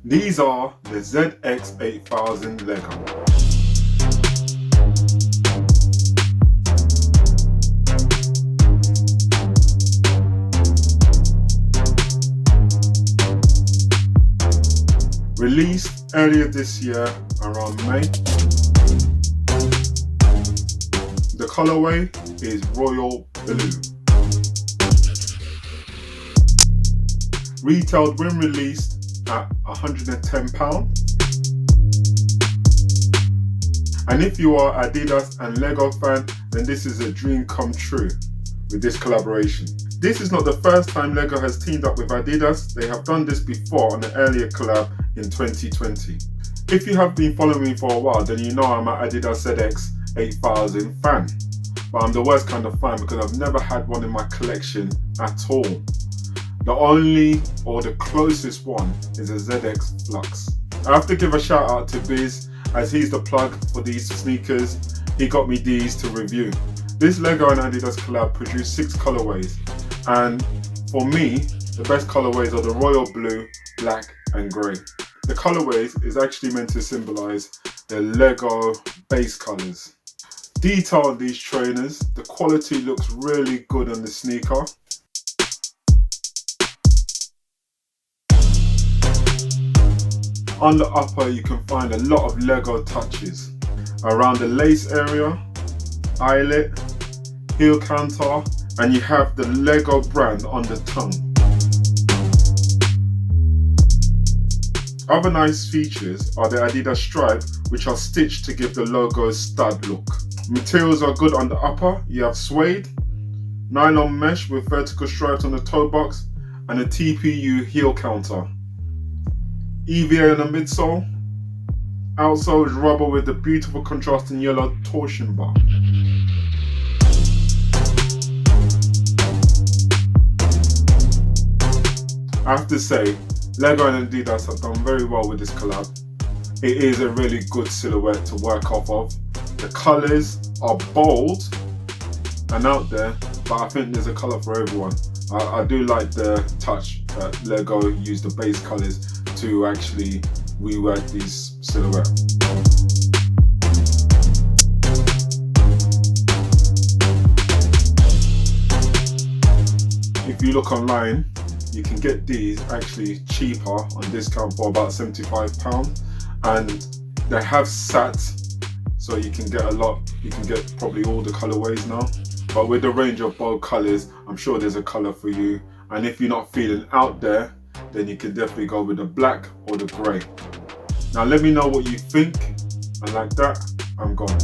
These are the ZX8000 Lego. Released earlier this year around May. The colorway is royal blue. Retailed when released at £110. And if you are Adidas and Lego fan, then this is a dream come true with this collaboration. This is not the first time Lego has teamed up with Adidas. They have done this before on an earlier collab in 2020. If you have been following me for a while, then you know I'm an Adidas ZX8000 fan. But I'm the worst kind of fan because I've never had one in my collection at all. The only or the closest one is a ZX Flux. I have to give a shout out to Biz, as he's the plug for these sneakers. He got me these to review. This Lego and Adidas collab produced 6 colorways, and for me, the best colorways are the royal blue, black and grey. The colorways is actually meant to symbolize the Lego base colors. Detail on these trainers, the quality looks really good on the sneaker. On the upper you can find a lot of Lego touches. Around the lace area, eyelet, heel canter, and you have the Lego brand on the tongue. Other nice features are the Adidas stripe, which are stitched to give the logo's stud look. Materials are good on the upper. You have suede, nylon mesh with vertical stripes on the toe box, and a TPU heel counter. EVA on the midsole. Outsole is rubber with the beautiful contrasting yellow torsion bar. I have to say, Lego and Adidas have done very well with this collab. It is a really good silhouette to work off of. The colours are bold and out there, but I think there's a colour for everyone. I do like the touch that Lego used the base colours to actually rework these silhouettes. If you look online, you can get these actually cheaper on discount for about £75, and they have sat, so you can get a lot. You can get probably all the colorways now, but with the range of bold colors, I'm sure there's a color for you. And if you're not feeling out there, then you can definitely go with the black or the grey. Now let me know what you think, and like that, I'm gone.